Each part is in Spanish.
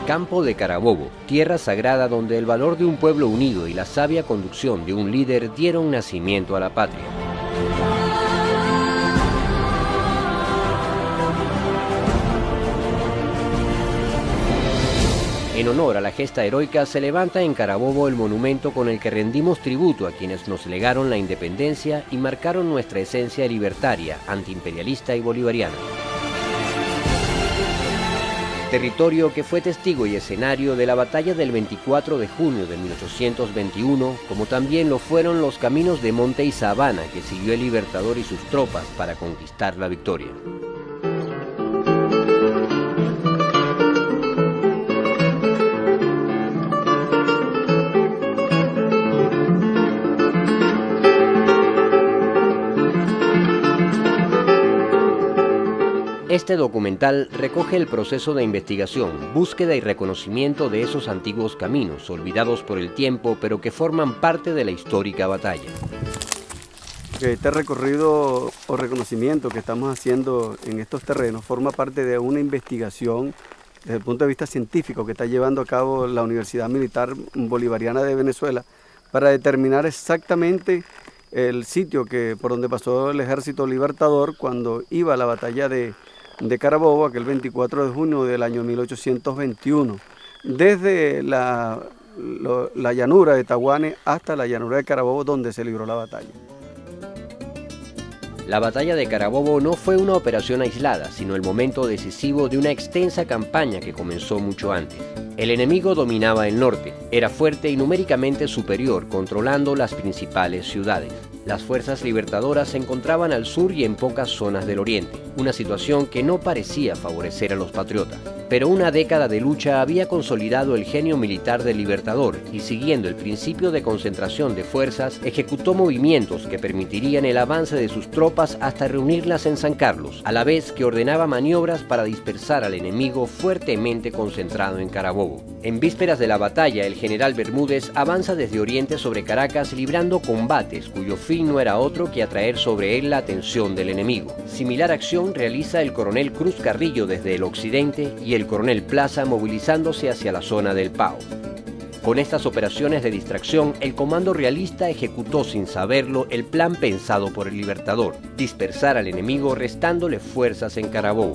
Campo de Carabobo, tierra sagrada donde el valor de un pueblo unido y la sabia conducción de un líder dieron nacimiento a la patria. En honor a la gesta heroica se levanta en Carabobo el monumento con el que rendimos tributo a quienes nos legaron la independencia y marcaron nuestra esencia libertaria, antiimperialista y bolivariana. Territorio que fue testigo y escenario de la batalla del 24 de junio de 1821, como también lo fueron los caminos de monte y sabana que siguió el Libertador y sus tropas para conquistar la victoria. Este documental recoge el proceso de investigación, búsqueda y reconocimiento de esos antiguos caminos, olvidados por el tiempo, pero que forman parte de la histórica batalla. Este recorrido o reconocimiento que estamos haciendo en estos terrenos forma parte de una investigación desde el punto de vista científico que está llevando a cabo la Universidad Militar Bolivariana de Venezuela para determinar exactamente el sitio por donde pasó el Ejército Libertador cuando iba a la batalla de Carabobo, aquel 24 de junio del año 1821, desde la llanura de Taguane hasta la llanura de Carabobo, donde se libró la batalla. La batalla de Carabobo no fue una operación aislada, sino el momento decisivo de una extensa campaña que comenzó mucho antes. El enemigo dominaba el norte, era fuerte y numéricamente superior, controlando las principales ciudades. Las fuerzas libertadoras se encontraban al sur y en pocas zonas del oriente, una situación que no parecía favorecer a los patriotas. Pero una década de lucha había consolidado el genio militar del Libertador y, siguiendo el principio de concentración de fuerzas, ejecutó movimientos que permitirían el avance de sus tropas hasta reunirlas en San Carlos, a la vez que ordenaba maniobras para dispersar al enemigo fuertemente concentrado en Carabobo. En vísperas de la batalla, el general Bermúdez avanza desde Oriente sobre Caracas librando combates cuyo fin no era otro que atraer sobre él la atención del enemigo. Similar acción realiza el coronel Cruz Carrillo desde el occidente y el coronel Plaza movilizándose hacia la zona del Pao. Con estas operaciones de distracción, el comando realista ejecutó sin saberlo el plan pensado por el Libertador, dispersar al enemigo restándole fuerzas en Carabobo.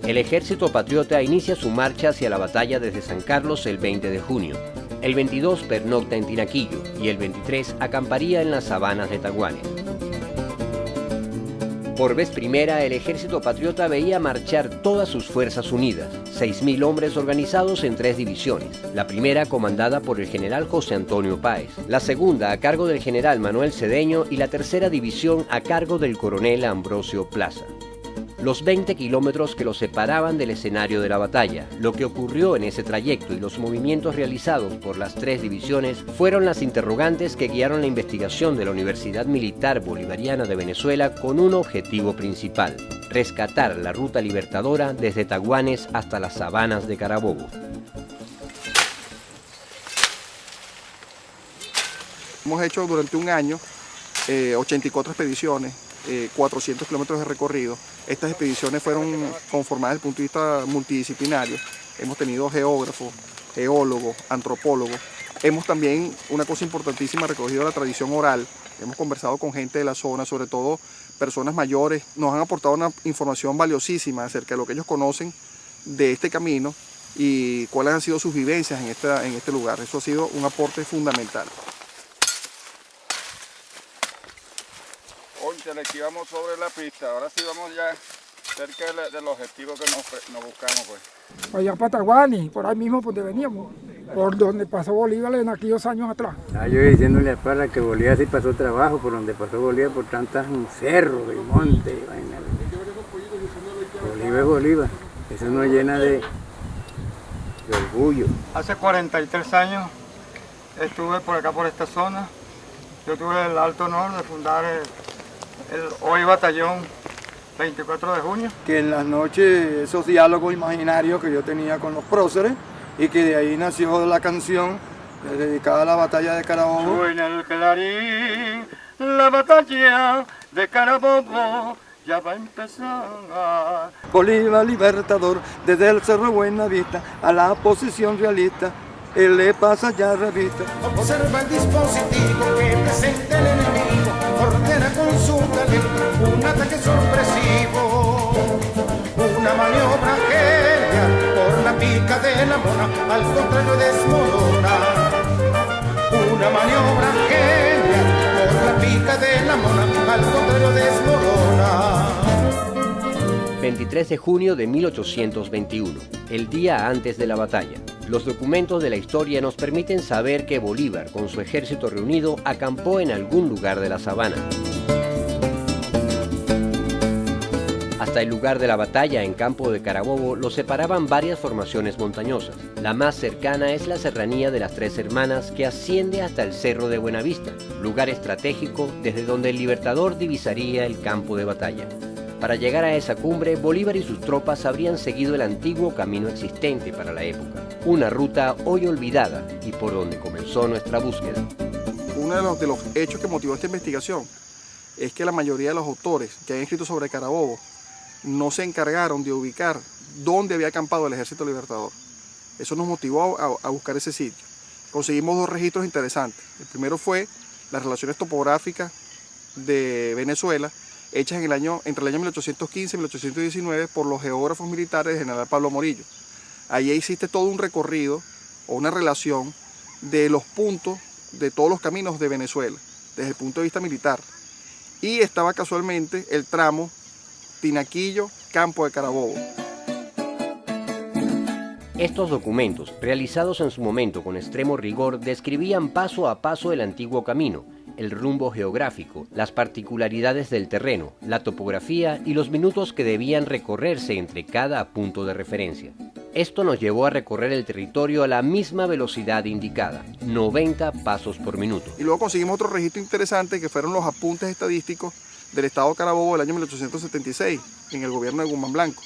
El ejército patriota inicia su marcha hacia la batalla desde San Carlos el 20 de junio. El 22 pernocta en Tinaquillo y el 23 acamparía en las sabanas de Taguane. Por vez primera, el ejército patriota veía marchar todas sus fuerzas unidas, 6.000 hombres organizados en 3 divisiones, la primera comandada por el general José Antonio Páez, la segunda a cargo del general Manuel Cedeño y la tercera división a cargo del coronel Ambrosio Plaza. Los 20 kilómetros que los separaban del escenario de la batalla, lo que ocurrió en ese trayecto y los movimientos realizados por las 3 divisiones fueron las interrogantes que guiaron la investigación de la Universidad Militar Bolivariana de Venezuela con un objetivo principal: rescatar la ruta libertadora desde Taguanes hasta las sabanas de Carabobo. Hemos hecho durante un año 84 expediciones, 400 kilómetros de recorrido. Estas expediciones fueron conformadas desde el punto de vista multidisciplinario. Hemos tenido geógrafos, geólogos, antropólogos, Hemos también, una cosa importantísima, recogido la tradición oral. Hemos conversado con gente de la zona, sobre todo personas mayores. Nos han aportado una información valiosísima acerca de lo que ellos conocen de este camino y cuáles han sido sus vivencias en este lugar. Eso ha sido un aporte fundamental. Cónchale, aquí vamos sobre la pista, ahora sí vamos ya cerca del objetivo que nos buscamos, pues. Allá para Taguani, por ahí mismo por donde veníamos, por donde pasó Bolívar en aquellos años atrás. Yo diciéndole a Parra que Bolívar sí pasó trabajo, por donde pasó Bolívar, por tantas cerros y montes y vaina. Bolívar es Bolívar, eso nos llena de orgullo. Hace 43 años estuve por acá, por esta zona. Yo tuve el alto honor de fundar el hoy batallón 24 de junio. Que en las noches esos diálogos imaginarios que yo tenía con los próceres y que de ahí nació la canción dedicada a la batalla de Carabobo. Suena el clarín, la batalla de Carabobo ya va a empezar. Bolívar libertador, desde el Cerro Buenavista a la posición realista, él le pasa ya revista. Observa el dispositivo que presenta el enemigo, ordena con su talento un ataque sorpresivo, una maniobra genial por la pica de la mona, al contrario desmorona. Una maniobra genial por la pica de la mona, al contrario desmorona. 23 de junio de 1821, el día antes de la batalla. Los documentos de la historia nos permiten saber que Bolívar, con su ejército reunido, acampó en algún lugar de la sabana. Hasta el lugar de la batalla, en Campo de Carabobo, lo separaban varias formaciones montañosas. La más cercana es la Serranía de las Tres Hermanas, que asciende hasta el Cerro de Buenavista, lugar estratégico desde donde el Libertador divisaría el campo de batalla. Para llegar a esa cumbre, Bolívar y sus tropas habrían seguido el antiguo camino existente para la época, una ruta hoy olvidada y por donde comenzó nuestra búsqueda. Uno de los hechos que motivó esta investigación es que la mayoría de los autores que han escrito sobre Carabobo no se encargaron de ubicar dónde había acampado el Ejército Libertador. Eso nos motivó a buscar ese sitio. Conseguimos dos registros interesantes. El primero fue las relaciones topográficas de Venezuela, hechas entre el año 1815 y 1819 por los geógrafos militares del general Pablo Morillo. Ahí existe todo un recorrido o una relación de los puntos de todos los caminos de Venezuela, desde el punto de vista militar. Y estaba casualmente el tramo Tinaquillo, Campo de Carabobo. Estos documentos, realizados en su momento con extremo rigor, describían paso a paso el antiguo camino, el rumbo geográfico, las particularidades del terreno, la topografía y los minutos que debían recorrerse entre cada punto de referencia. Esto nos llevó a recorrer el territorio a la misma velocidad indicada, 90 pasos por minuto. Y luego conseguimos otro registro interesante que fueron los apuntes estadísticos del estado de Carabobo del año 1876, en el gobierno de Guzmán Blanco.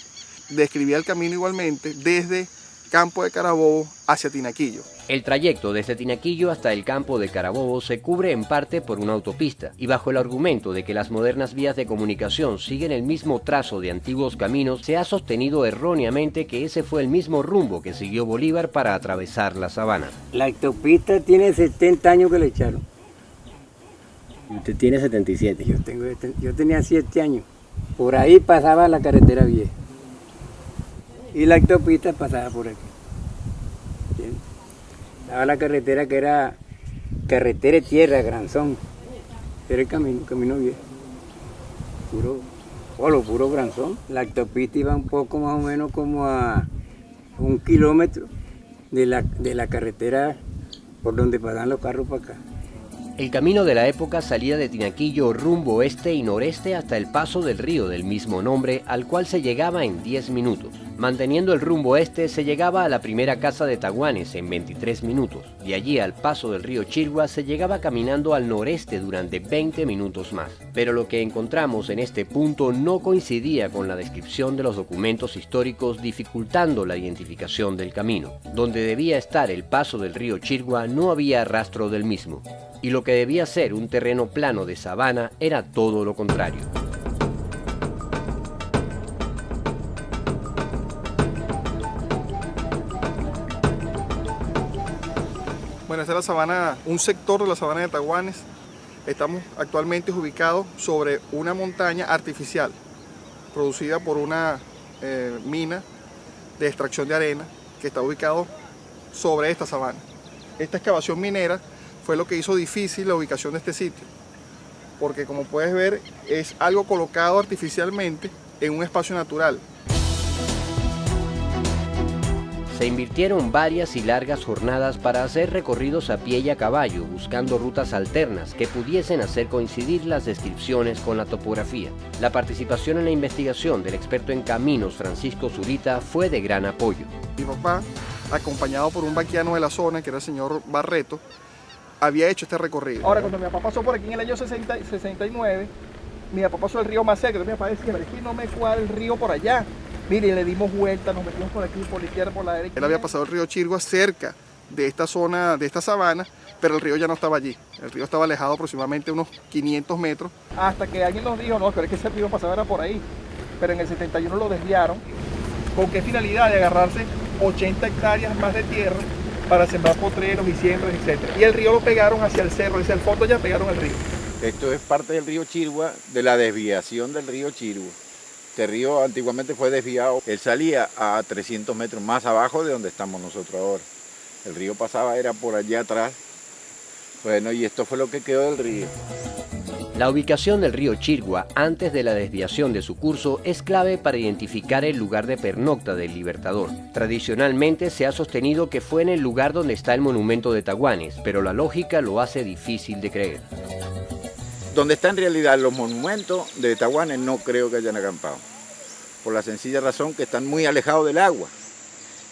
Describía el camino igualmente desde Campo de Carabobo hacia Tinaquillo. El trayecto desde Tinaquillo hasta el Campo de Carabobo se cubre en parte por una autopista y bajo el argumento de que las modernas vías de comunicación siguen el mismo trazo de antiguos caminos, se ha sostenido erróneamente que ese fue el mismo rumbo que siguió Bolívar para atravesar la sabana. La autopista tiene 70 años que le echaron. Usted tiene 77. Yo tenía 7 años. Por ahí pasaba la carretera vieja. Y la autopista pasaba por aquí. ¿Entiendes? Estaba la carretera que era carretera de tierra, granzón. Era el camino viejo. Puro granzón. La autopista iba un poco más o menos como a 1 kilómetro de la carretera por donde pasan los carros para acá. El camino de la época salía de Tinaquillo rumbo oeste y noreste hasta el paso del río del mismo nombre, al cual se llegaba en 10 minutos. Manteniendo el rumbo este, se llegaba a la primera casa de Taguanes en 23 minutos. De allí al paso del río Chirgua se llegaba caminando al noreste durante 20 minutos más. Pero lo que encontramos en este punto no coincidía con la descripción de los documentos históricos, dificultando la identificación del camino. Donde debía estar el paso del río Chirgua no había rastro del mismo. Y lo que debía ser un terreno plano de sabana era todo lo contrario. Bueno, esta es la sabana, un sector de la sabana de Taguanes. Estamos actualmente ubicados sobre una montaña artificial, producida por una mina de extracción de arena que está ubicado sobre esta sabana. Esta excavación minera fue lo que hizo difícil la ubicación de este sitio, porque como puedes ver es algo colocado artificialmente en un espacio natural. Se invirtieron varias y largas jornadas para hacer recorridos a pie y a caballo, buscando rutas alternas que pudiesen hacer coincidir las descripciones con la topografía. La participación en la investigación del experto en caminos Francisco Zurita fue de gran apoyo. Mi papá, acompañado por un vaquiano de la zona, que era el señor Barreto, había hecho este recorrido. Ahora, cuando mi papá pasó por aquí en el año 69, mi papá pasó el río más cerca. Entonces mi papá decía, pero es que no me cuadra el río por allá. Mire, le dimos vuelta, nos metimos por aquí, por la izquierda, por la derecha. Él había pasado el río Chirgua cerca de esta zona, de esta sabana, pero el río ya no estaba allí. El río estaba alejado aproximadamente unos 500 metros. Hasta que alguien nos dijo, no, pero es que ese río pasaba era por ahí. Pero en el 71 lo desviaron. ¿Con qué finalidad? De agarrarse 80 hectáreas más de tierra para sembrar potreros y siembras, etc. Y el río lo pegaron hacia el cerro, hacia el fondo ya pegaron el río. Esto es parte del río Chirgua, de la desviación del río Chirgua. Este río antiguamente fue desviado, él salía a 300 metros más abajo de donde estamos nosotros ahora. El río pasaba, era por allá atrás. Bueno, y esto fue lo que quedó del río. La ubicación del río Chirgua antes de la desviación de su curso es clave para identificar el lugar de pernocta del Libertador. Tradicionalmente se ha sostenido que fue en el lugar donde está el monumento de Taguanes, pero la lógica lo hace difícil de creer. Donde están en realidad los monumentos de Taguanes no creo que hayan acampado, por la sencilla razón que están muy alejados del agua.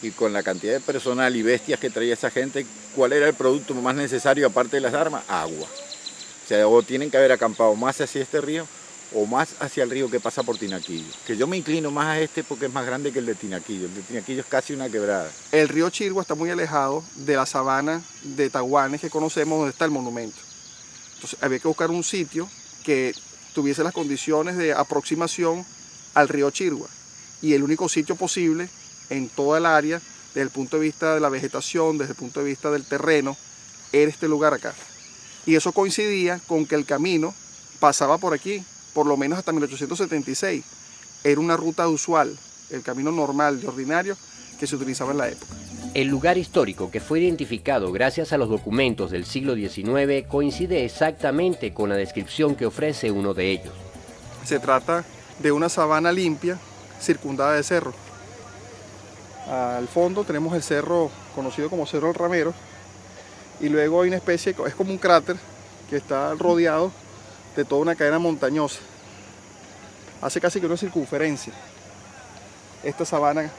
Y con la cantidad de personal y bestias que traía esa gente, ¿cuál era el producto más necesario aparte de las armas? Agua. O sea, o tienen que haber acampado más hacia este río o más hacia el río que pasa por Tinaquillo. Que yo me inclino más a este porque es más grande que el de Tinaquillo. El de Tinaquillo es casi una quebrada. El río Chirgua está muy alejado de la sabana de Taguanes que conocemos donde está el monumento. Entonces había que buscar un sitio que tuviese las condiciones de aproximación al río Chirgua. Y el único sitio posible en toda el área, desde el punto de vista de la vegetación, desde el punto de vista del terreno, era este lugar acá. Y eso coincidía con que el camino pasaba por aquí, por lo menos hasta 1876. Era una ruta usual, el camino normal, de ordinario, que se utilizaba en la época. El lugar histórico que fue identificado gracias a los documentos del siglo XIX coincide exactamente con la descripción que ofrece uno de ellos. Se trata de una sabana limpia, circundada de cerros. Al fondo tenemos el cerro conocido como Cerro El Ramero, y luego hay una especie, es como un cráter que está rodeado de toda una cadena montañosa. Hace casi que una circunferencia esta sabana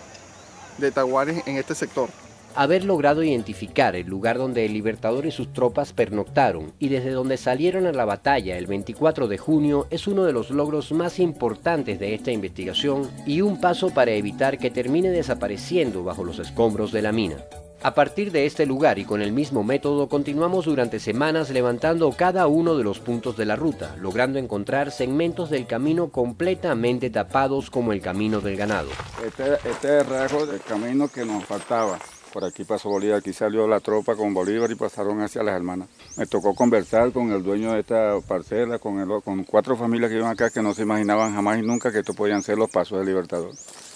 de Taguanes en este sector. Haber logrado identificar el lugar donde el Libertador y sus tropas pernoctaron y desde donde salieron a la batalla el 24 de junio es uno de los logros más importantes de esta investigación y un paso para evitar que termine desapareciendo bajo los escombros de la mina. A partir de este lugar y con el mismo método continuamos durante semanas levantando cada uno de los puntos de la ruta, logrando encontrar segmentos del camino completamente tapados como el camino del ganado. Este es el rasgo del camino que nos faltaba. Por aquí pasó Bolívar, aquí salió la tropa con Bolívar y pasaron hacia las hermanas. Me tocó conversar con el dueño de esta parcela, con 4 familias que viven acá que no se imaginaban jamás y nunca que estos podían ser los pasos del Libertador.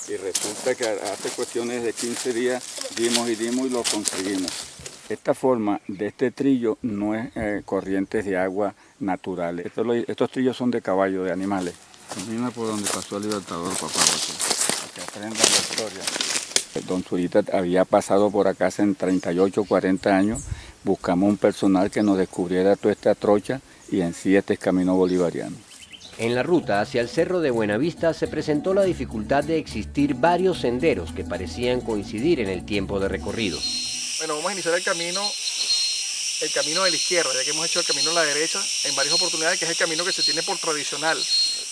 Y resulta que hace cuestiones de 15 días dimos y lo conseguimos. Esta forma de este trillo no es corrientes de agua naturales. Estos trillos son de caballo, de animales. Camina por donde pasó el Libertador, papá, para que aprendan la historia. Don Zurita había pasado por acá hace 38 o 40 años. Buscamos un personal que nos descubriera toda esta trocha y en sí este es camino bolivariano. En la ruta hacia el Cerro de Buenavista se presentó la dificultad de existir varios senderos que parecían coincidir en el tiempo de recorrido. Bueno, vamos a iniciar el camino de la izquierda, ya que hemos hecho el camino a la derecha en varias oportunidades, que es el camino que se tiene por tradicional.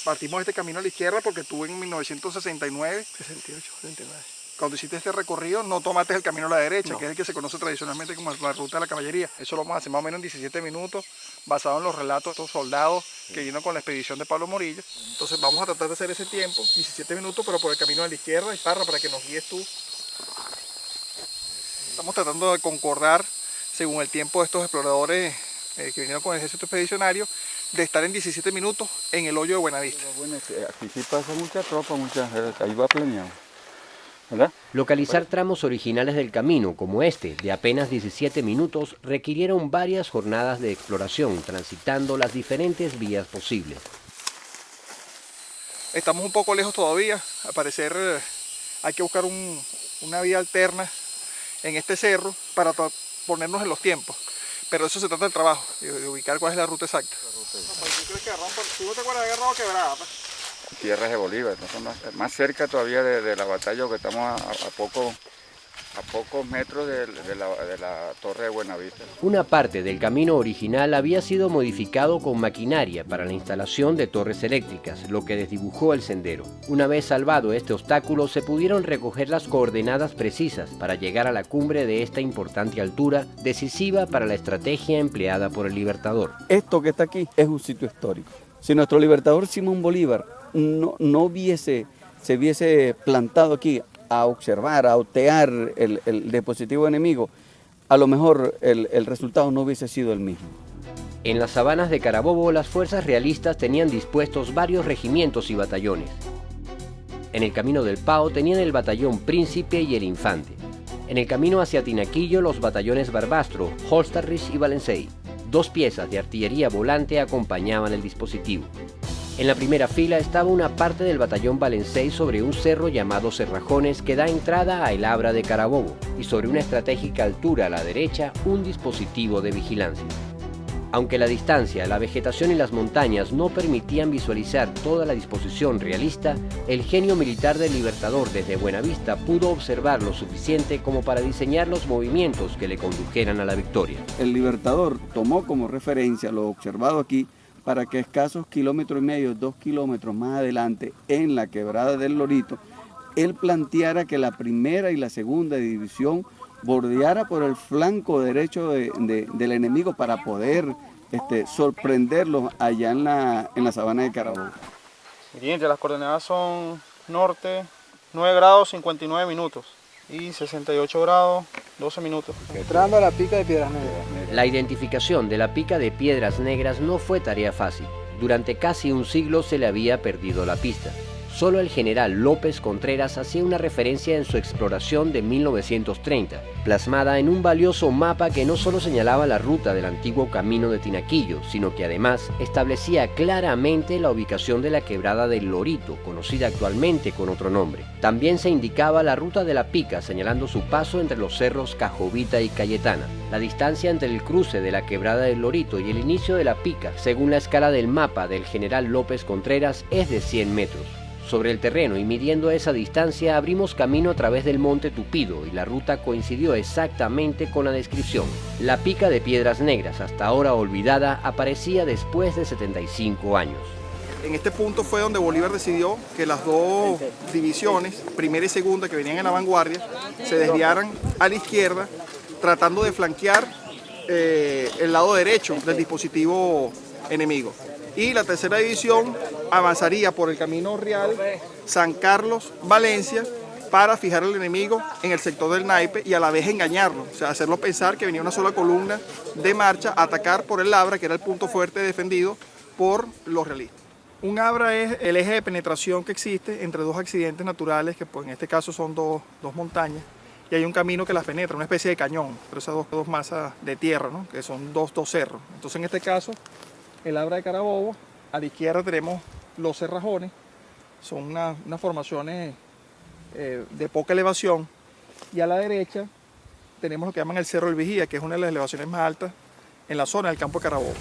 Partimos de este camino a la izquierda porque tú en 1969, 68, 69, cuando hiciste este recorrido no tomaste el camino a la derecha, no, que es el que se conoce tradicionalmente como la ruta de la caballería. Eso lo vamos a hacer más o menos en 17 minutos, basado en los relatos de estos soldados que vino con la expedición de Pablo Morillo. Entonces vamos a tratar de hacer ese tiempo, 17 minutos, pero por el camino de la izquierda, y para que nos guíes tú. Estamos tratando de concordar según el tiempo de estos exploradores que vinieron con el ejército expedicionario, de estar en 17 minutos en el hoyo de Buenavista. Bueno, aquí sí pasa mucha tropa, ahí va planeado, ¿verdad? Localizar tramos originales del camino, como este, de apenas 17 minutos, requirieron varias jornadas de exploración, transitando las diferentes vías posibles. Estamos un poco lejos todavía, al parecer hay que buscar una vía alterna en este cerro para ponernos en los tiempos. Pero eso se trata del trabajo, de ubicar cuál es la ruta exacta. ¿Tú no te acuerdas de agarrado Quebrada? Tierras de Bolívar, más cerca todavía de la batalla, que estamos a pocos metros de la torre de Buenavista. Una parte del camino original había sido modificado con maquinaria para la instalación de torres eléctricas, lo que desdibujó el sendero. Una vez salvado este obstáculo, se pudieron recoger las coordenadas precisas para llegar a la cumbre de esta importante altura, decisiva para la estrategia empleada por el Libertador. Esto que está aquí es un sitio histórico. Si nuestro Libertador Simón Bolívar no se hubiese plantado aquí a observar, a otear el dispositivo enemigo, a lo mejor el resultado no hubiese sido el mismo. En las sabanas de Carabobo, las fuerzas realistas tenían dispuestos varios regimientos y batallones. En el camino del Pao tenían el batallón Príncipe y el Infante. En el camino hacia Tinaquillo, los batallones Barbastro, Holsterrich y Valencey. 2 piezas de artillería volante acompañaban el dispositivo. En la primera fila estaba una parte del batallón Valencey sobre un cerro llamado Cerrajones que da entrada a El Abra de Carabobo, y sobre una estratégica altura a la derecha un dispositivo de vigilancia. Aunque la distancia, la vegetación y las montañas no permitían visualizar toda la disposición realista, el genio militar del Libertador desde Buenavista pudo observar lo suficiente como para diseñar los movimientos que le condujeran a la victoria. El Libertador tomó como referencia lo observado aquí para que escasos 1,5 kilómetros, 2 kilómetros más adelante, en la quebrada del Lorito, él planteara que la primera y la segunda división bordeara por el flanco derecho del enemigo para poder sorprenderlos allá en la sabana de Carabobo. Siguiente, las coordenadas son norte 9 grados 59 minutos y 68 grados 12 minutos. Entrando a la pica de Piedras Negras. La identificación de la pica de Piedras Negras no fue tarea fácil. Durante casi un siglo se le había perdido la pista. Solo el general López Contreras hacía una referencia en su exploración de 1930, plasmada en un valioso mapa que no solo señalaba la ruta del antiguo camino de Tinaquillo, sino que además establecía claramente la ubicación de la quebrada del Lorito, conocida actualmente con otro nombre. También se indicaba la ruta de la pica, señalando su paso entre los cerros Cajovita y Cayetana. La distancia entre el cruce de la quebrada del Lorito y el inicio de la pica, según la escala del mapa del general López Contreras, es de 100 metros. Sobre el terreno y midiendo esa distancia abrimos camino a través del monte Tupido y la ruta coincidió exactamente con la descripción. La pica de Piedras Negras, hasta ahora olvidada, aparecía después de 75 años. En este punto fue donde Bolívar decidió que las 2 divisiones, primera y segunda, que venían en la vanguardia, se desviaran a la izquierda, tratando de flanquear el lado derecho del dispositivo enemigo. Y la tercera división avanzaría por el camino real San Carlos, Valencia, para fijar al enemigo en el sector del Naipe y a la vez engañarlo, o sea, hacerlo pensar que venía una sola columna de marcha a atacar por el Abra, que era el punto fuerte defendido por los realistas. Un Abra es el eje de penetración que existe entre 2 accidentes naturales, que pues, en este caso son dos montañas, y hay un camino que las penetra, una especie de cañón, pero esas dos masas de tierra, ¿no? Que son dos cerros. Entonces en este caso, el Abra de Carabobo, a la izquierda tenemos los Cerrajones, son unas formaciones de poca elevación, y a la derecha tenemos lo que llaman el Cerro del Vigía, que es una de las elevaciones más altas en la zona del campo de Carabobo.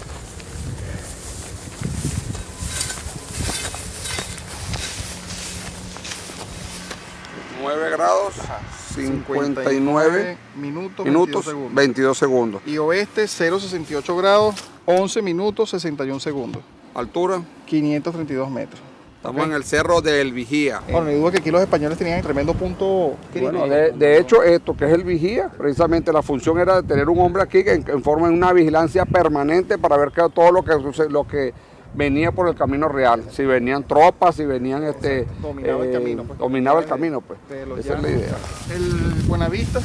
grados 59 minutos 22 segundos. Y oeste 0,68 grados 11 minutos 61 segundos. Altura 532 metros. Estamos en el Cerro del Vigía. Bueno, me dudo que aquí los españoles tenían tremendo punto. Bueno, de hecho, esto que es el Vigía, precisamente la función era de tener un hombre aquí que en forma de una vigilancia permanente para ver que todo lo que venía por el camino real. Si venían tropas, si venían dominaba el camino. Pues. Dominaba el camino, pues. Esa es la idea. El Buenavista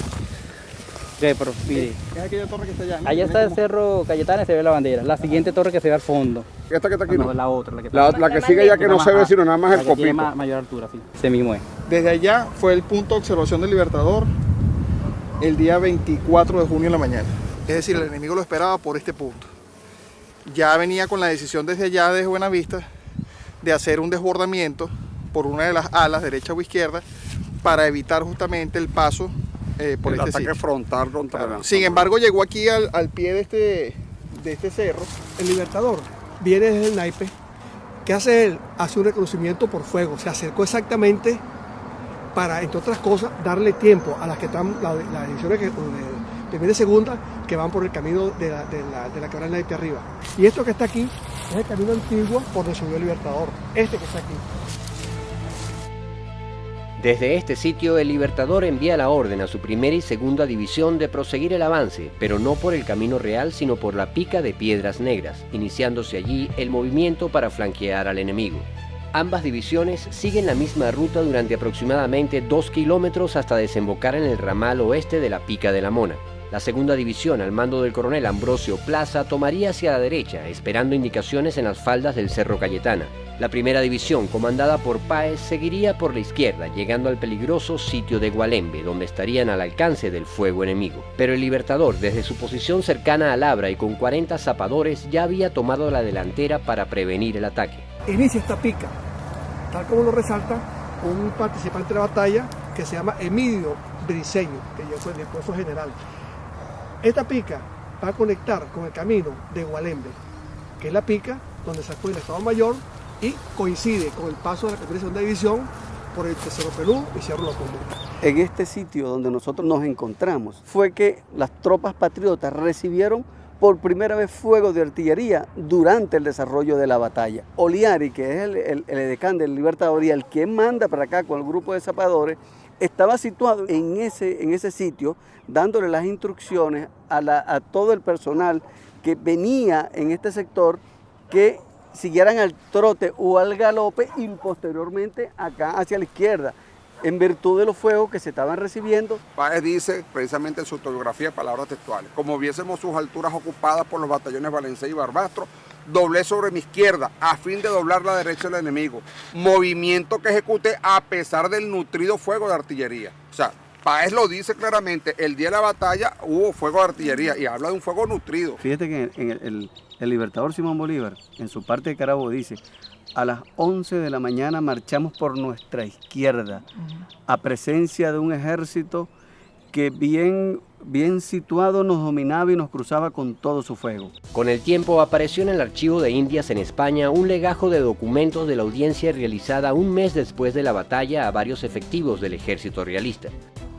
Ok, pero mire. ¿Qué es aquella torre que está allá? Allá está el Cerro Cayetana y se ve la bandera. La siguiente torre que se ve al fondo. ¿Esta que está aquí? No, la otra, la que, La que sigue ya que no se ve sino nada más el la que tiene copito. mayor altura, sí. Ese mismo es. Desde allá fue el punto de observación del Libertador el día 24 de junio en la mañana. Es decir, el enemigo lo esperaba por este punto. Ya venía con la decisión desde allá, desde Buenavista, de hacer un desbordamiento por una de las alas, derecha o izquierda, para evitar justamente el paso por el este ataque sitio. frontal contra la... Sin embargo, llegó aquí al pie de este cerro. El Libertador viene desde el naipe. ¿Qué hace él? Hace un reconocimiento por fuego. Se acercó exactamente para, entre otras cosas, darle tiempo a las que están, las divisiones de primera y segunda, que van por el camino de la quebrada del naipe arriba. Y esto que está aquí es el camino antiguo por donde subió el Libertador. Este que está aquí. Desde este sitio, el Libertador envía la orden a su primera y segunda división de proseguir el avance, pero no por el camino real, sino por la pica de Piedras Negras, iniciándose allí el movimiento para flanquear al enemigo. Ambas divisiones siguen la misma ruta durante aproximadamente 2 kilómetros hasta desembocar en el ramal oeste de la Pica de la Mona. La segunda división, al mando del coronel Ambrosio Plaza, tomaría hacia la derecha, esperando indicaciones en las faldas del Cerro Cayetana. La primera división, comandada por Páez, seguiría por la izquierda, llegando al peligroso sitio de Gualembe, donde estarían al alcance del fuego enemigo. Pero el Libertador, desde su posición cercana al Abra y con 40 zapadores, ya había tomado la delantera para prevenir el ataque. Inicia esta pica, tal como lo resalta un participante de la batalla que se llama Emilio Briceño, que después fue general. Esta pica va a conectar con el camino de Gualembe, que es la pica donde se fue el Estado Mayor y coincide con el paso de la primera y segunda división por el Cerro Pelú y Cerro La Tumba. En este sitio donde nosotros nos encontramos fue que las tropas patriotas recibieron por primera vez fuego de artillería durante el desarrollo de la batalla. Oliari, que es el edecán del Libertador y el que manda para acá con el grupo de zapadores, estaba situado en ese sitio, dándole las instrucciones a todo el personal que venía en este sector que siguieran al trote o al galope y posteriormente acá hacia la izquierda, en virtud de los fuegos que se estaban recibiendo. Páez dice precisamente en su autobiografía, palabras textuales: como viésemos sus alturas ocupadas por los batallones Valencey y Barbastro, doblé sobre mi izquierda a fin de doblar la derecha del enemigo, movimiento que ejecuté a pesar del nutrido fuego de artillería. O sea, Páez lo dice claramente, el día de la batalla hubo fuego de artillería y habla de un fuego nutrido. Fíjate que en el Libertador Simón Bolívar, en su parte de Carabobo, dice: a las 11 de la mañana marchamos por nuestra izquierda, a presencia de un ejército que bien situado nos dominaba y nos cruzaba con todo su fuego. Con el tiempo apareció en el Archivo de Indias en España un legajo de documentos de la audiencia realizada un mes después de la batalla a varios efectivos del ejército realista.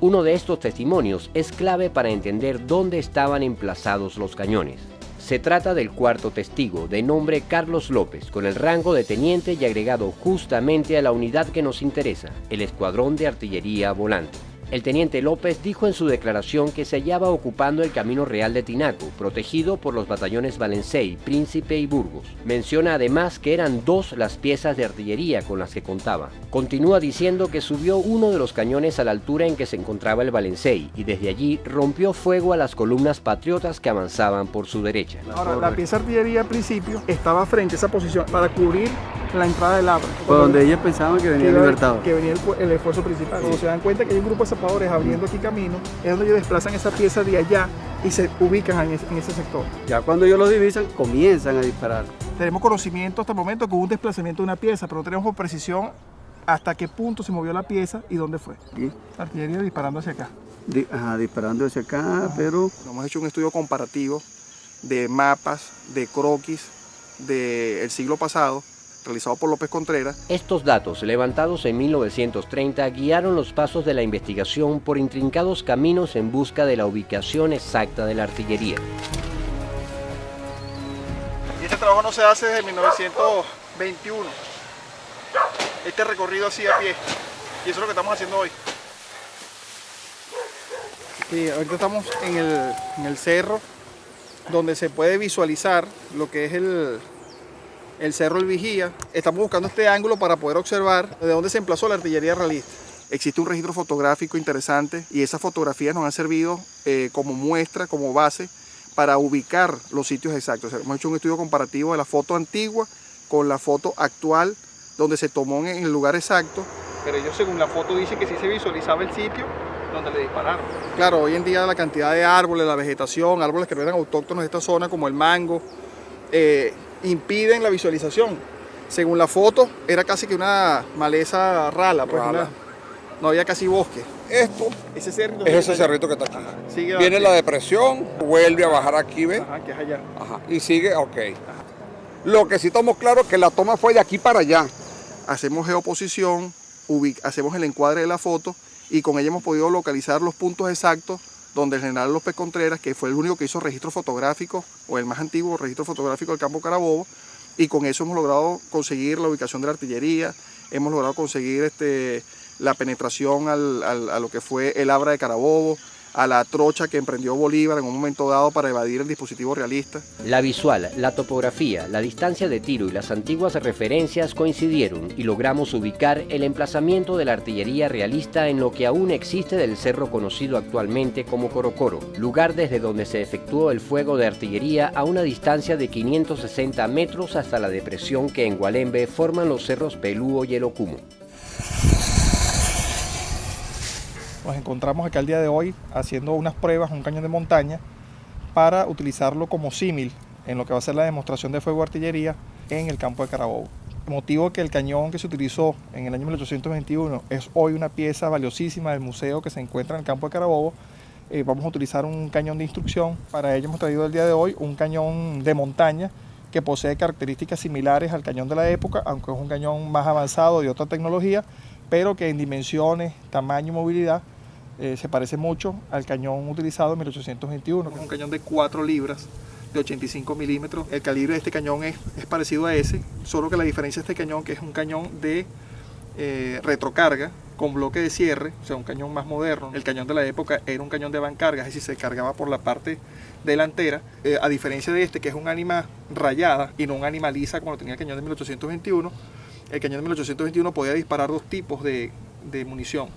Uno de estos testimonios es clave para entender dónde estaban emplazados los cañones. Se trata del cuarto testigo, de nombre Carlos López, con el rango de teniente y agregado justamente a la unidad que nos interesa, el Escuadrón de Artillería Volante. El teniente López dijo en su declaración que se hallaba ocupando el Camino Real de Tinaco, protegido por los batallones Valencey, Príncipe y Burgos. Menciona además que eran 2 las piezas de artillería con las que contaba. Continúa diciendo que subió uno de los cañones a la altura en que se encontraba el Valencey y desde allí rompió fuego a las columnas patriotas que avanzaban por su derecha. Ahora, la pieza de artillería al principio estaba frente a esa posición para cubrir la entrada del Abra. Por donde ellos pensaban que venía el Libertador. Que venía el esfuerzo principal. Cuando se dan cuenta que hay un grupo de zapadores abriendo aquí camino, es donde ellos desplazan esa pieza de allá y se ubican en ese sector. Ya cuando ellos los divisan, comienzan a disparar. Tenemos conocimiento hasta el momento que hubo un desplazamiento de una pieza, pero no tenemos con precisión hasta qué punto se movió la pieza y dónde fue. ¿Sí? La artillería disparando hacia acá. Disparando hacia acá, pero... Hemos hecho un estudio comparativo de mapas, de croquis del siglo pasado, realizado por López Contreras. Estos datos, levantados en 1930, guiaron los pasos de la investigación por intrincados caminos en busca de la ubicación exacta de la artillería. Y este trabajo no se hace desde 1921. Este recorrido así a pie. Y eso es lo que estamos haciendo hoy. Sí, ahorita estamos en el cerro, donde se puede visualizar lo que es el Cerro El Vigía. Estamos buscando este ángulo para poder observar de dónde se emplazó la artillería realista. existe un registro fotográfico interesante y esas fotografías nos han servido como muestra, como base para ubicar los sitios exactos. O sea, hemos hecho un estudio comparativo de la foto antigua con la foto actual, donde se tomó en el lugar exacto. Pero ellos, según la foto, dicen que sí se visualizaba el sitio donde le dispararon. Claro, hoy en día la cantidad de árboles, la vegetación, árboles que no eran autóctonos de esta zona, como el mango, impiden la visualización. Según la foto, era casi que una maleza rala, pues no había casi bosque. Esto ese cerrito es ese cerrito que está aquí. Ajá, sigue viene la depresión, vuelve a bajar aquí, ¿ves? Ajá, que es allá. Ajá, y sigue, ok. Ajá. Lo que sí estamos claros es que la toma fue de aquí para allá. Hacemos geoposición, hacemos el encuadre de la foto y con ella hemos podido localizar los puntos exactos donde el general López Contreras, que fue el único que hizo registro fotográfico, o el más antiguo registro fotográfico del campo Carabobo, y con eso hemos logrado conseguir la ubicación de la artillería, hemos logrado conseguir la penetración a lo que fue el Abra de Carabobo, a la trocha que emprendió Bolívar en un momento dado para evadir el dispositivo realista. La visual, la topografía, la distancia de tiro y las antiguas referencias coincidieron y logramos ubicar el emplazamiento de la artillería realista en lo que aún existe del cerro conocido actualmente como Corocoro, lugar desde donde se efectuó el fuego de artillería a una distancia de 560 metros hasta la depresión que en Gualembe forman los cerros Pelúo y El Ocumo. Nos encontramos acá el día de hoy haciendo unas pruebas en un cañón de montaña para utilizarlo como símil en lo que va a ser la demostración de fuego de artillería en el campo de Carabobo. El motivo que el cañón que se utilizó en el año 1821 es hoy una pieza valiosísima del museo que se encuentra en el campo de Carabobo. Vamos a utilizar un cañón de instrucción. Para ello hemos traído el día de hoy un cañón de montaña que posee características similares al cañón de la época, aunque es un cañón más avanzado de otra tecnología, pero que en dimensiones, tamaño y movilidad se parece mucho al cañón utilizado en 1821. Es un cañón de 4 libras, de 85 milímetros. El calibre de este cañón es parecido a ese, solo que la diferencia de este cañón que es un cañón de retrocarga con bloque de cierre, o sea, un cañón más moderno. El cañón de la época era un cañón de bancarga, es decir, se cargaba por la parte delantera, a diferencia de este que es un ánima rayada y no un ánima lisa como lo tenía el cañón de 1821. El cañón de 1821 podía disparar 2 tipos de munición,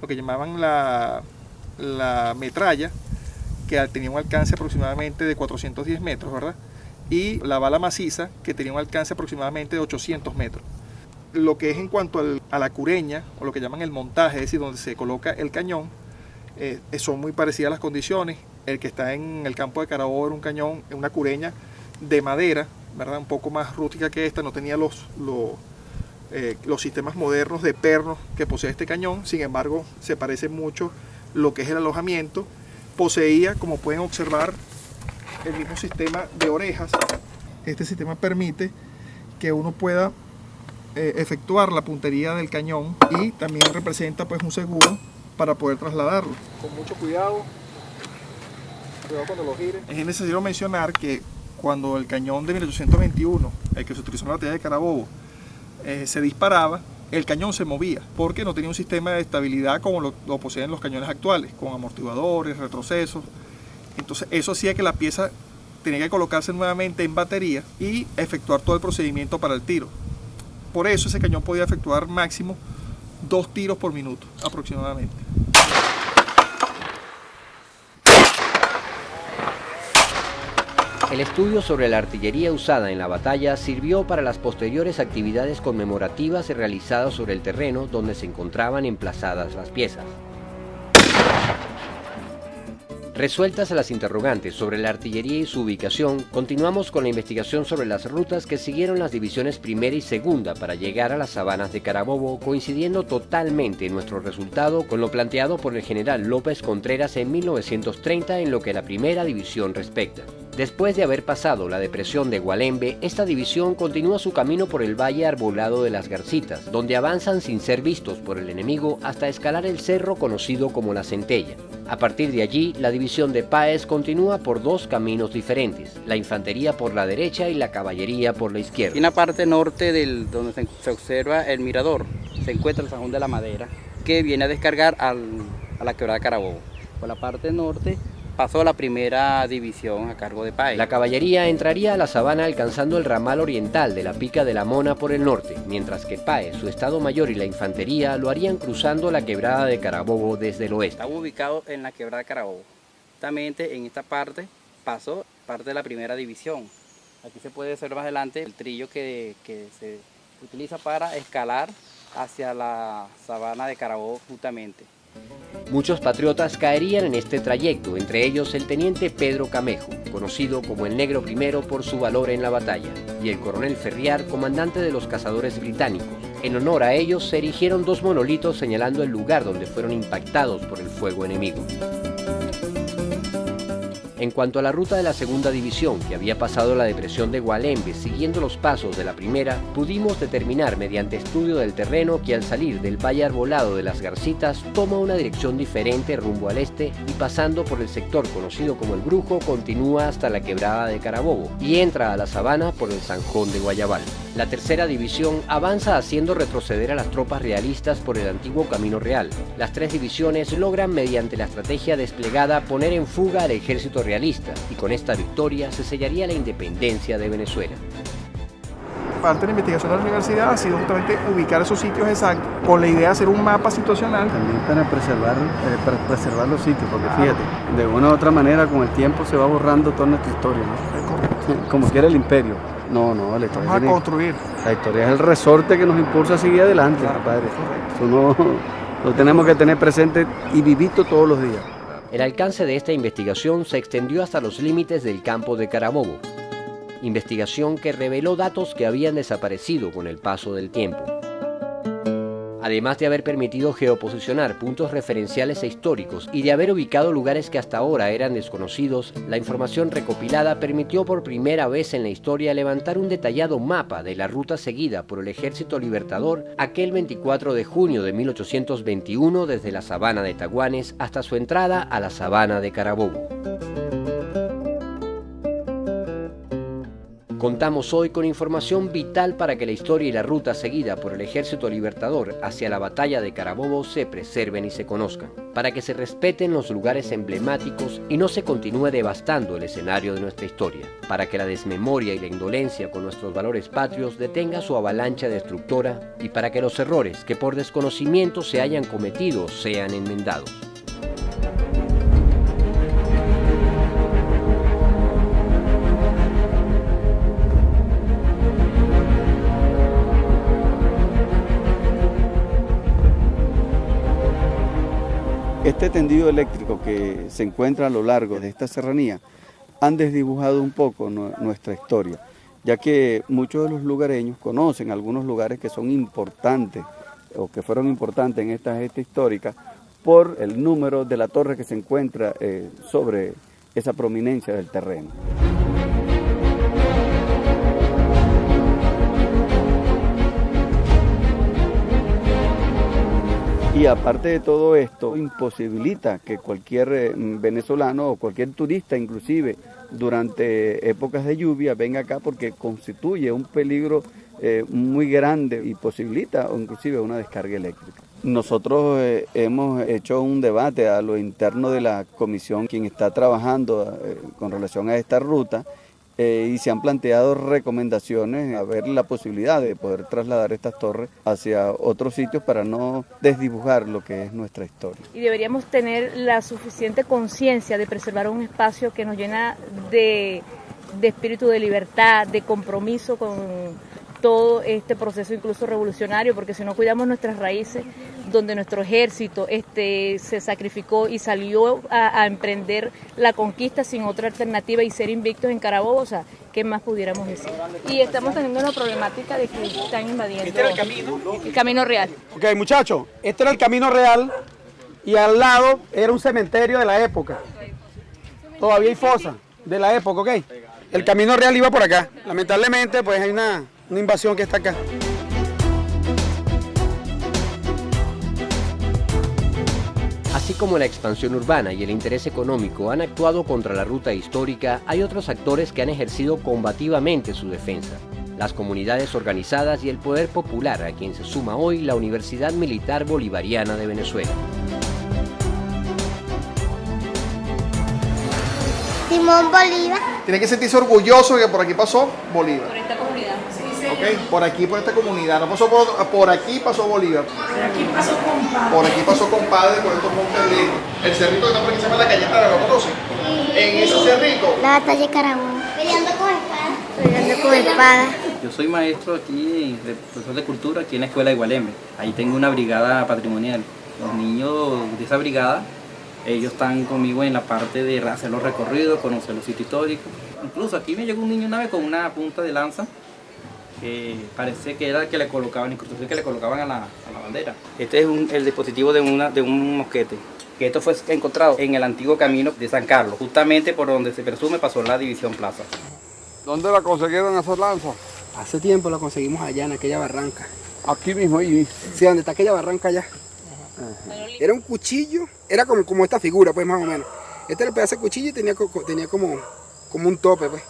lo que llamaban la metralla, que tenía un alcance aproximadamente de 410 metros, ¿verdad? Y la bala maciza, que tenía un alcance aproximadamente de 800 metros. Lo que es en cuanto a la cureña, o lo que llaman el montaje, es decir, donde se coloca el cañón, son muy parecidas las condiciones. El que está en el campo de Carabobo era un cañón, una cureña de madera, ¿verdad? Un poco más rústica que esta, no tenía los sistemas modernos de pernos que posee este cañón. Sin embargo, se parece mucho lo que es el alojamiento. Poseía, como pueden observar, el mismo sistema de orejas. Este sistema permite que uno pueda efectuar la puntería del cañón y también representa pues un seguro para poder trasladarlo. Con mucho cuidado cuando lo gire. Es necesario mencionar que cuando el cañón de 1821, el que se utilizó en la batalla de Carabobo, se disparaba, el cañón se movía porque no tenía un sistema de estabilidad como lo poseen los cañones actuales, con amortiguadores, retrocesos. Entonces eso hacía que la pieza tenía que colocarse nuevamente en batería y efectuar todo el procedimiento para el tiro. Por eso ese cañón podía efectuar máximo 2 tiros por minuto aproximadamente. El estudio sobre la artillería usada en la batalla sirvió para las posteriores actividades conmemorativas realizadas sobre el terreno donde se encontraban emplazadas las piezas. Resueltas las interrogantes sobre la artillería y su ubicación, continuamos con la investigación sobre las rutas que siguieron las divisiones primera y segunda para llegar a las sabanas de Carabobo, coincidiendo totalmente nuestro resultado con lo planteado por el general López Contreras en 1930 en lo que la primera división respecta. Después de haber pasado la depresión de Gualembe, esta división continúa su camino por el valle arbolado de las Garcitas, donde avanzan sin ser vistos por el enemigo hasta escalar el cerro conocido como la Centella. A partir de allí, la división de Páez continúa por 2 caminos diferentes, la infantería por la derecha y la caballería por la izquierda. En la parte norte donde se observa el mirador, se encuentra el Sajón de la Madera, que viene a descargar a la quebrada Carabobo. Por la parte norte pasó la primera división a cargo de Páez. La caballería entraría a la sabana alcanzando el ramal oriental de la Pica de la Mona por el norte, mientras que Páez, su estado mayor y la infantería lo harían cruzando la quebrada de Carabobo desde el oeste. Estaba ubicado en la quebrada de Carabobo. Justamente en esta parte pasó parte de la primera división. Aquí se puede ver más adelante el trillo que se utiliza para escalar hacia la sabana de Carabobo justamente. Muchos patriotas caerían en este trayecto, entre ellos el teniente Pedro Camejo, conocido como el Negro Primero por su valor en la batalla, y el coronel Ferriar, comandante de los cazadores británicos. En honor a ellos se erigieron 2 monolitos señalando el lugar donde fueron impactados por el fuego enemigo. En cuanto a la ruta de la segunda división, que había pasado la depresión de Gualembe siguiendo los pasos de la primera, pudimos determinar mediante estudio del terreno que al salir del Valle Arbolado de las Garcitas toma una dirección diferente rumbo al este y pasando por el sector conocido como El Brujo continúa hasta la quebrada de Carabobo y entra a la sabana por el Zanjón de Guayabal. La tercera división avanza haciendo retroceder a las tropas realistas por el antiguo Camino Real. Las 3 divisiones logran mediante la estrategia desplegada poner en fuga al ejército realista y con esta victoria se sellaría la independencia de Venezuela. Parte de la investigación de la universidad ha sido justamente ubicar esos sitios exactos con la idea de hacer un mapa situacional. También para preservar los sitios, porque fíjate, de una u otra manera con el tiempo se va borrando toda nuestra historia, ¿no? Es correcto. Como quiera el imperio. No, la historia Vamos a construir. La historia es el resorte que nos impulsa a seguir adelante, compadre. Eso no lo tenemos que tener presente y vivito todos los días. El alcance de esta investigación se extendió hasta los límites del campo de Carabobo. Investigación que reveló datos que habían desaparecido con el paso del tiempo. Además de haber permitido geoposicionar puntos referenciales e históricos y de haber ubicado lugares que hasta ahora eran desconocidos, la información recopilada permitió por primera vez en la historia levantar un detallado mapa de la ruta seguida por el Ejército Libertador aquel 24 de junio de 1821 desde la sabana de Taguanes hasta su entrada a la sabana de Carabobo. Contamos hoy con información vital para que la historia y la ruta seguida por el Ejército Libertador hacia la batalla de Carabobo se preserven y se conozcan, para que se respeten los lugares emblemáticos y no se continúe devastando el escenario de nuestra historia, para que la desmemoria y la indolencia con nuestros valores patrios detenga su avalancha destructora y para que los errores que por desconocimiento se hayan cometido sean enmendados. Este tendido eléctrico que se encuentra a lo largo de esta serranía han desdibujado un poco nuestra historia, ya que muchos de los lugareños conocen algunos lugares que son importantes o que fueron importantes en esta gesta histórica por el número de la torre que se encuentra sobre esa prominencia del terreno. Y aparte de todo esto, imposibilita que cualquier venezolano o cualquier turista, inclusive durante épocas de lluvia, venga acá porque constituye un peligro muy grande y posibilita o inclusive una descarga eléctrica. Nosotros hemos hecho un debate a lo interno de la comisión, quien está trabajando con relación a esta ruta, y se han planteado recomendaciones a ver la posibilidad de poder trasladar estas torres hacia otros sitios para no desdibujar lo que es nuestra historia. Y deberíamos tener la suficiente conciencia de preservar un espacio que nos llena de espíritu de libertad, de compromiso con todo este proceso incluso revolucionario, porque si no cuidamos nuestras raíces, donde nuestro ejército se sacrificó y salió a emprender la conquista sin otra alternativa y ser invictos en Carabobo, o sea, ¿qué más pudiéramos decir? Y estamos teniendo una problemática de que están invadiendo. ¿Este era el camino? El Camino Real. Ok, muchachos, este era el Camino Real y al lado era un cementerio de la época. Todavía hay fosa de la época, ok. El Camino Real iba por acá. Lamentablemente, pues hay una invasión que está acá. Así como la expansión urbana y el interés económico han actuado contra la ruta histórica, hay otros actores que han ejercido combativamente su defensa. Las comunidades organizadas y el poder popular, a quien se suma hoy la Universidad Militar Bolivariana de Venezuela. Simón Bolívar. Tiene que sentirse orgulloso de que por aquí pasó Bolívar. Por esta comunidad. Okay. Por aquí, por esta comunidad. No pasó por aquí pasó Bolívar. Por aquí pasó compadre. Por aquí pasó compadre, por estos montes de... El cerrito que está por aquí se llama la Cayetana, ¿lo conocen? En ese cerrito. La batalla de Carabobo. Peleando con espada. Peleando con espada. Yo soy maestro aquí, profesor de cultura, aquí en la escuela de Gualembe. Ahí tengo una brigada patrimonial. Los niños de esa brigada, ellos están conmigo en la parte de hacer los recorridos, conocer los sitios históricos. Incluso aquí me llegó un niño una vez con una punta de lanza, que parece que era el que le colocaban, incluso el que le colocaban a la bandera. Este es el dispositivo de un mosquete, que esto fue encontrado en el antiguo camino de San Carlos, justamente por donde se presume pasó la División Plaza. ¿Dónde la consiguieron esas lanzas? Hace tiempo la conseguimos allá en aquella barranca. Aquí mismo, ahí. Sí, donde está aquella barranca allá. Era un cuchillo, era como esta figura, pues más o menos. Este era el pedazo de cuchillo y tenía como un tope, pues.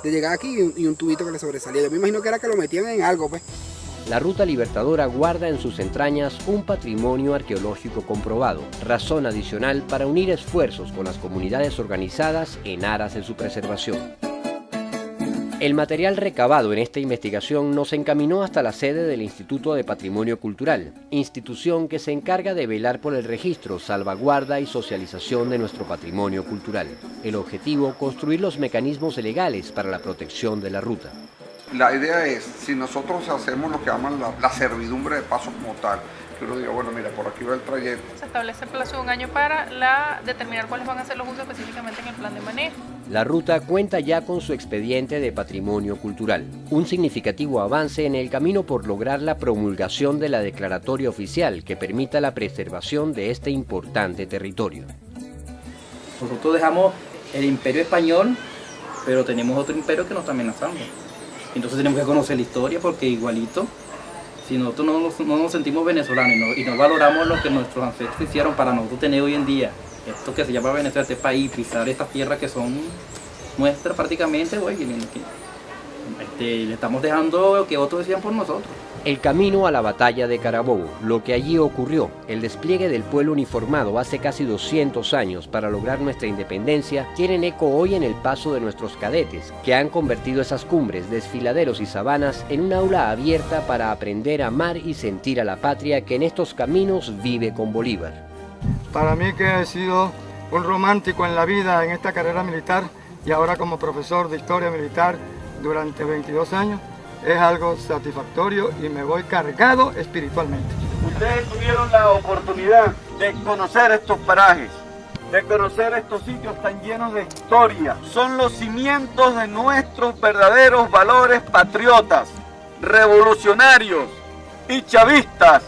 De llegar aquí y un tubito que le sobresalía. Yo me imagino que era que lo metían en algo, pues. La Ruta Libertadora guarda en sus entrañas un patrimonio arqueológico comprobado, razón adicional para unir esfuerzos con las comunidades organizadas en aras de su preservación. El material recabado en esta investigación nos encaminó hasta la sede del Instituto de Patrimonio Cultural, institución que se encarga de velar por el registro, salvaguarda y socialización de nuestro patrimonio cultural. El objetivo, construir los mecanismos legales para la protección de la ruta. La idea es, si nosotros hacemos lo que llaman la servidumbre de paso como tal, que uno diga, bueno, mira, por aquí va el trayecto. Se establece el plazo de un año para determinar cuáles van a ser los usos específicamente en el plan de manejo. La ruta cuenta ya con su expediente de patrimonio cultural, un significativo avance en el camino por lograr la promulgación de la declaratoria oficial que permita la preservación de este importante territorio. Nosotros dejamos el imperio español, pero tenemos otro imperio que nos está amenazando. Entonces tenemos que conocer la historia porque igualito, si nosotros no nos sentimos venezolanos y no valoramos lo que nuestros ancestros hicieron para nosotros tener hoy en día, esto que se llama Venezuela, este país, pisar estas tierras que son nuestras prácticamente, le estamos dejando lo que otros decían por nosotros. El camino a la batalla de Carabobo, lo que allí ocurrió, el despliegue del pueblo uniformado hace casi 200 años para lograr nuestra independencia, tienen eco hoy en el paso de nuestros cadetes, que han convertido esas cumbres, desfiladeros y sabanas en un aula abierta para aprender a amar y sentir a la patria que en estos caminos vive con Bolívar. Para mí, que he sido un romántico en la vida en esta carrera militar y ahora como profesor de historia militar durante 22 años, es algo satisfactorio y me voy cargado espiritualmente. Ustedes tuvieron la oportunidad de conocer estos parajes, de conocer estos sitios tan llenos de historia. Son los cimientos de nuestros verdaderos valores patriotas, revolucionarios y chavistas.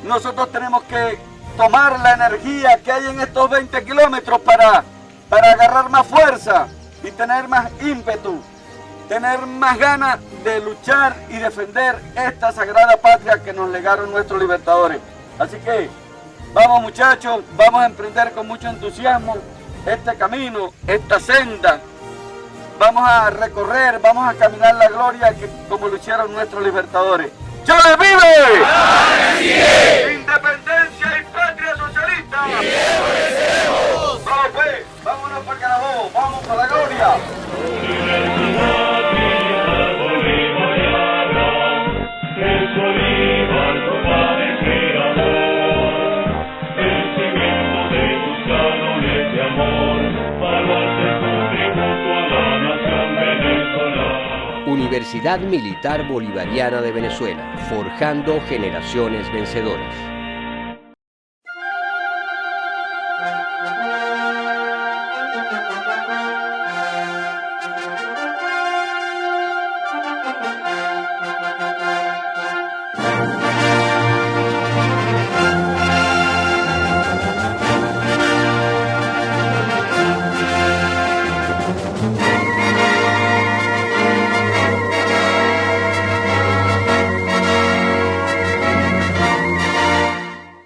Nosotros tenemos que tomar la energía que hay en estos 20 kilómetros para agarrar más fuerza y tener más ímpetu, tener más ganas de luchar y defender esta sagrada patria que nos legaron nuestros libertadores. Así que vamos, muchachos, vamos a emprender con mucho entusiasmo este camino, esta senda. Vamos a recorrer, vamos a caminar la gloria como lo hicieron nuestros libertadores. ¡Chávez vive! ¡Sí! ¡Independencia y patria socialista! ¡Vamos pues! ¡Vámonos para Carabobo! ¡Vamos para la gloria! Universidad Militar Bolivariana de Venezuela, forjando generaciones vencedoras.